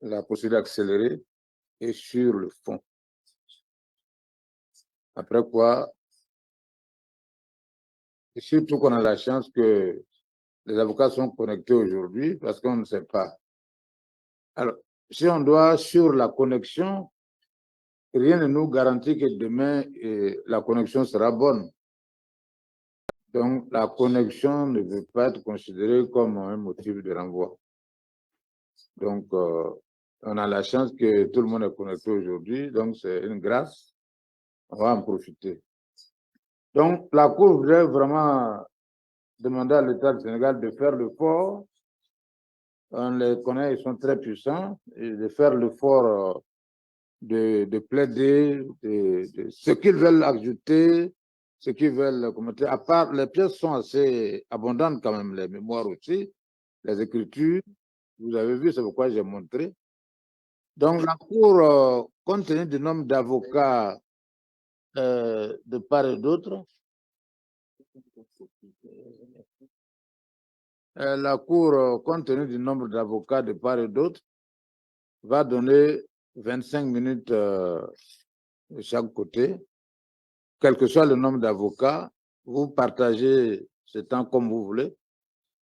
la procédure accélérée et sur le fond. Après quoi, et surtout qu'on a la chance que les avocats sont connectés aujourd'hui parce qu'on ne sait pas. Alors, si on doit sur la connexion, rien ne nous garantit que demain, la connexion sera bonne. Donc, la connexion ne peut pas être considérée comme un motif de renvoi. Donc, on a la chance que tout le monde est connecté aujourd'hui, donc c'est une grâce. On va en profiter. Donc, la Cour voudrait vraiment demander à l'État du Sénégal de faire l'effort. On les connaît, ils sont très puissants, et de faire l'effort de plaider, de ce qu'ils veulent ajouter, ce qu'ils veulent commenter. À part, les pièces sont assez abondantes quand même, les mémoires aussi, les écritures. Vous avez vu, c'est pourquoi j'ai montré. Donc, la Cour, compte tenu du nombre d'avocats de part et d'autre, la Cour, compte tenu du nombre d'avocats de part et d'autre, va donner 25 minutes de chaque côté. Quel que soit le nombre d'avocats, vous partagez ce temps comme vous voulez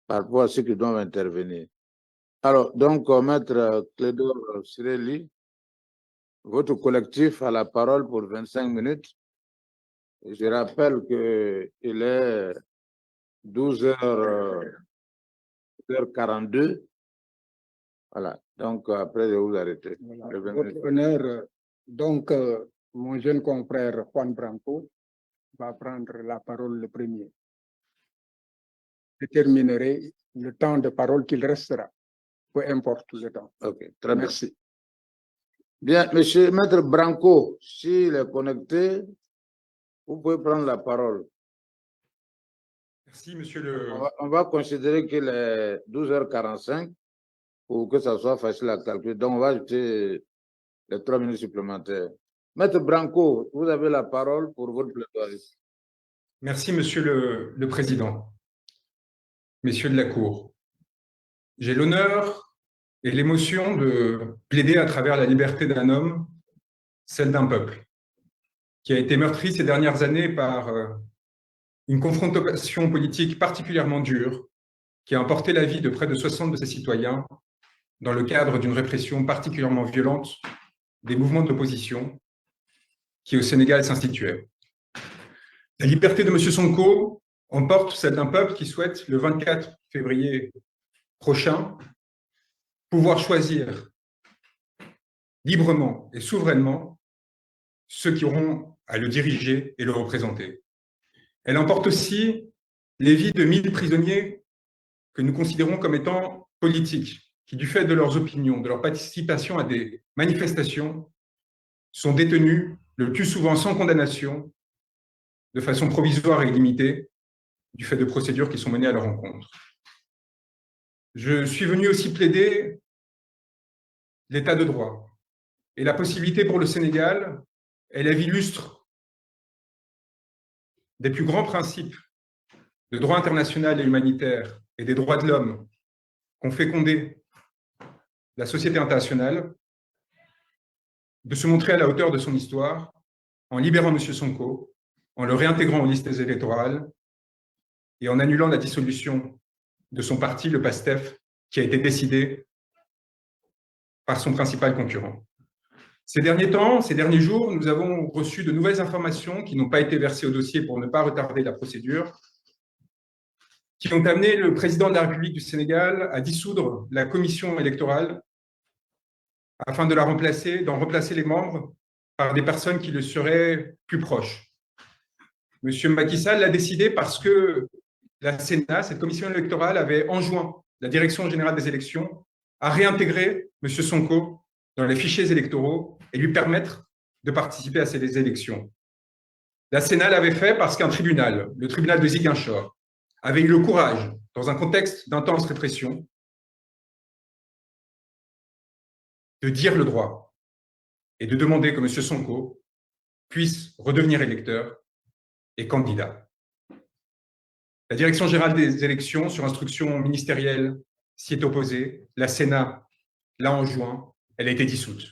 par rapport à ceux qui doivent intervenir. Alors, donc, Maître Clédor Cirelli, votre collectif a la parole pour 25 minutes. Je rappelle qu'il est 12h42. Voilà, donc après, je vais vous arrêter. Voilà. Votre honneur, donc, mon jeune confrère Juan Branco va prendre la parole le premier. Je terminerai le temps de parole qu'il restera, peu importe le temps. Ok, très bien. Merci. Bien, monsieur Maître Branco, s'il est connecté, vous pouvez prendre la parole. Merci, monsieur le... On va considérer qu'il est 12h45 pour que ça soit facile à calculer. Donc, on va ajouter les 3 minutes supplémentaires. Maître Branco, vous avez la parole pour votre plaidoirie. Merci, monsieur le Président. Messieurs de la Cour, j'ai l'honneur et l'émotion de plaider à travers la liberté d'un homme, celle d'un peuple, qui a été meurtri ces dernières années par une confrontation politique particulièrement dure, qui a emporté la vie de près de 60 de ses citoyens dans le cadre d'une répression particulièrement violente des mouvements d'opposition qui, au Sénégal, s'instituaient. La liberté de M. Sonko emporte celle d'un peuple qui souhaite, le 24 février prochain, pouvoir choisir librement et souverainement ceux qui auront à le diriger et le représenter. Elle emporte aussi les vies de 1000 prisonniers que nous considérons comme étant politiques, qui, du fait de leurs opinions, de leur participation à des manifestations, sont détenus le plus souvent sans condamnation, de façon provisoire et limitée, du fait de procédures qui sont menées à leur encontre. Je suis venu aussi plaider l'état de droit et la possibilité pour le Sénégal, élève illustre des plus grands principes de droit international et humanitaire et des droits de l'homme qu'ont fécondé la société internationale, de se montrer à la hauteur de son histoire en libérant M. Sonko, en le réintégrant aux listes électorales et en annulant la dissolution de son parti, le PASTEF, qui a été décidé par son principal concurrent. Ces derniers temps, ces derniers jours, nous avons reçu de nouvelles informations qui n'ont pas été versées au dossier pour ne pas retarder la procédure, qui ont amené le président de la République du Sénégal à dissoudre la commission électorale afin de la remplacer, d'en remplacer les membres par des personnes qui le seraient plus proches. M. Macky Sall l'a décidé parce que la Sénat, cette commission électorale, avait enjoint la Direction générale des élections à réintégrer M. Sonko dans les fichiers électoraux et lui permettre de participer à ces élections. La Sénat l'avait fait parce qu'un tribunal, le tribunal de Ziguinchor, avait eu le courage, dans un contexte d'intense répression, de dire le droit et de demander que M. Sonko puisse redevenir électeur et candidat. La Direction générale des élections, sur instruction ministérielle, s'y est opposée. La Sénat l'a enjoint elle a été dissoute.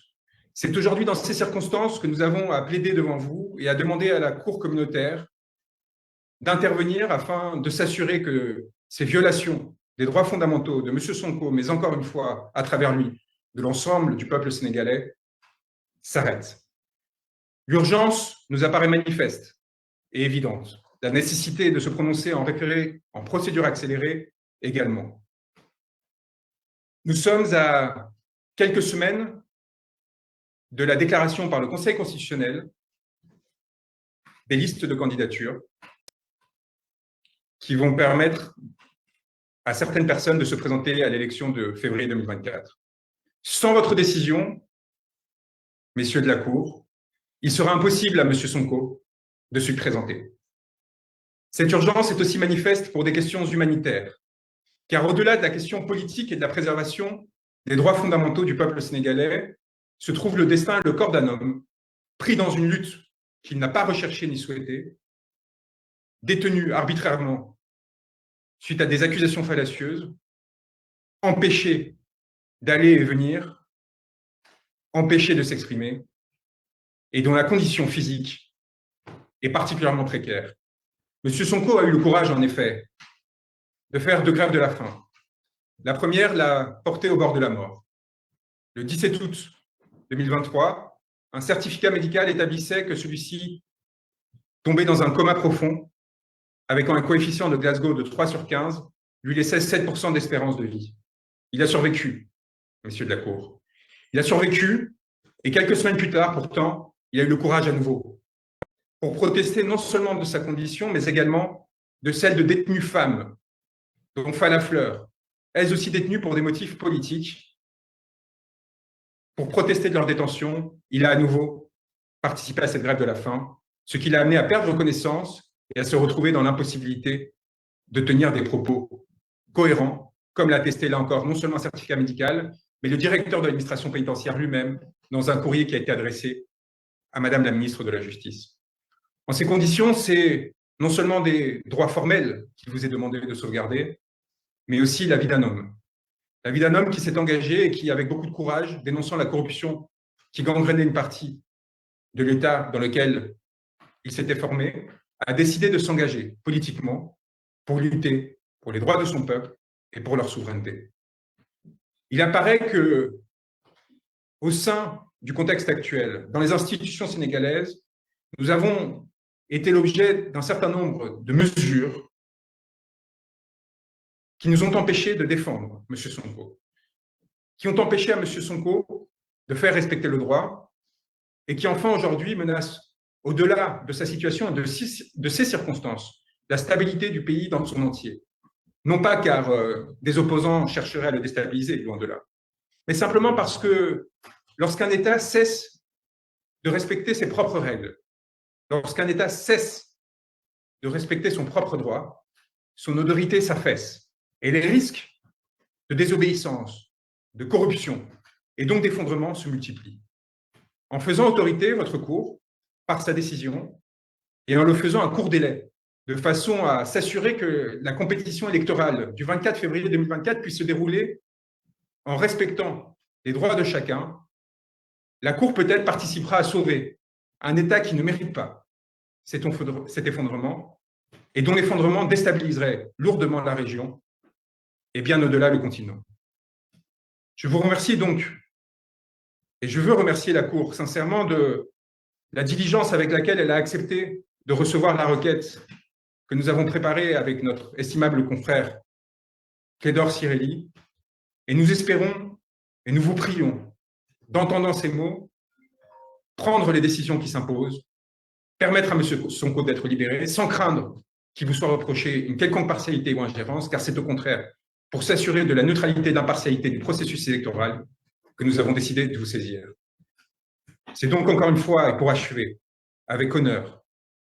C'est aujourd'hui dans ces circonstances que nous avons à plaider devant vous et à demander à la Cour communautaire d'intervenir afin de s'assurer que ces violations des droits fondamentaux de M. Sonko, mais encore une fois, à travers lui, de l'ensemble du peuple sénégalais, s'arrêtent. L'urgence nous apparaît manifeste et évidente. La nécessité de se prononcer en référé, en procédure accélérée également. Nous sommes à quelques semaines de la déclaration par le Conseil constitutionnel des listes de candidatures qui vont permettre à certaines personnes de se présenter à l'élection de février 2024. Sans votre décision, messieurs de la Cour, il sera impossible à M. Sonko de se présenter. Cette urgence est aussi manifeste pour des questions humanitaires, car au-delà de la question politique et de la préservation des droits fondamentaux du peuple sénégalais, se trouve le destin et le corps d'un homme pris dans une lutte qu'il n'a pas recherchée ni souhaitée, détenu arbitrairement suite à des accusations fallacieuses, empêché d'aller et venir, empêché de s'exprimer, et dont la condition physique est particulièrement précaire. M. Sonko a eu le courage, en effet, de faire 2 grèves de la faim. La première l'a porté au bord de la mort. Le 17 août 2023, un certificat médical établissait que celui-ci tombait dans un coma profond, avec un coefficient de Glasgow de 3 sur 15, lui laissait 7% d'espérance de vie. Il a survécu, messieurs de la Cour. Il a survécu, et quelques semaines plus tard, pourtant, il a eu le courage à nouveau pour protester non seulement de sa condition, mais également de celle de détenues femmes, dont Falla Fleur, elles aussi détenues pour des motifs politiques. Pour protester de leur détention, il a à nouveau participé à cette grève de la faim, ce qui l'a amené à perdre connaissance et à se retrouver dans l'impossibilité de tenir des propos cohérents, comme l'a attesté là encore non seulement un certificat médical, mais le directeur de l'administration pénitentiaire lui-même dans un courrier qui a été adressé à Madame la ministre de la Justice. En ces conditions, c'est non seulement des droits formels qu'il vous est demandé de sauvegarder, mais aussi la vie d'un homme. La vie d'un homme qui s'est engagé et qui, avec beaucoup de courage, dénonçant la corruption qui gangrénait une partie de l'État dans lequel il s'était formé, a décidé de s'engager politiquement pour lutter pour les droits de son peuple et pour leur souveraineté. Il apparaît que, au sein du contexte actuel, dans les institutions sénégalaises, nous avons été l'objet d'un certain nombre de mesures qui nous ont empêchés de défendre M. Sonko, qui ont empêché à M. Sonko de faire respecter le droit et qui enfin aujourd'hui menacent, au-delà de sa situation et de ses circonstances, la stabilité du pays dans son entier. Non pas car des opposants chercheraient à le déstabiliser, loin de là, mais simplement parce que lorsqu'un État cesse de respecter ses propres règles, lorsqu'un État cesse de respecter son propre droit, son autorité s'affaisse et les risques de désobéissance, de corruption et donc d'effondrement se multiplient. En faisant autorité, votre Cour, par sa décision, et en le faisant à court délai, de façon à s'assurer que la compétition électorale du 24 février 2024 puisse se dérouler en respectant les droits de chacun, la Cour peut-être participera à sauver un État qui ne mérite pas cet effondrement et dont l'effondrement déstabiliserait lourdement la région et bien au-delà le continent. Je vous remercie donc, et je veux remercier la Cour sincèrement de la diligence avec laquelle elle a accepté de recevoir la requête que nous avons préparée avec notre estimable confrère Clédor Cirelli, et nous espérons et nous vous prions d'entendant ces mots, prendre les décisions qui s'imposent, permettre à M. Sonko d'être libéré sans craindre qu'il vous soit reproché une quelconque partialité ou ingérence, car c'est au contraire pour s'assurer de la neutralité et d'impartialité du processus électoral que nous avons décidé de vous saisir. C'est donc encore une fois, et pour achever, avec honneur,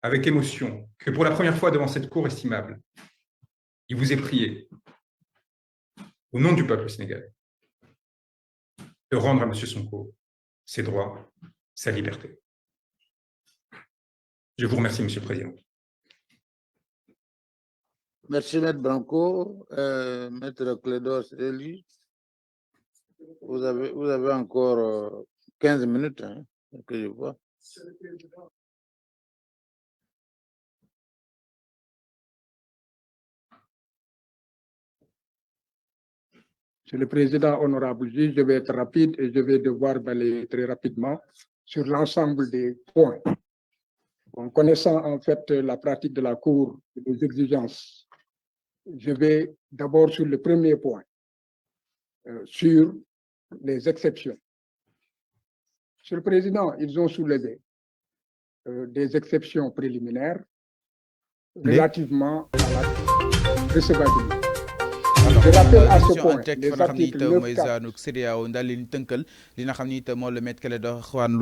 avec émotion, que pour la première fois devant cette Cour estimable, il vous est prié, au nom du peuple sénégalais, de rendre à M. Sonko ses droits, sa liberté. Je vous remercie, Monsieur le Président. Merci, Maître Branco. Maître Clédor Cirelli. Vous avez encore 15 minutes, hein, que je vois. Monsieur le Président, honorable juge, je vais être rapide et je vais devoir balayer très rapidement sur l'ensemble des points. En connaissant en fait la pratique de la Cour et des exigences, je vais d'abord sur le premier point, sur les exceptions. Monsieur le Président, ils ont soulevé des exceptions préliminaires relativement à la recevabilité. Je rappelle à ce point les articles 9, 4. CEDEAO daal leen tënkal li nga xam ni it moo la met Clédor Juan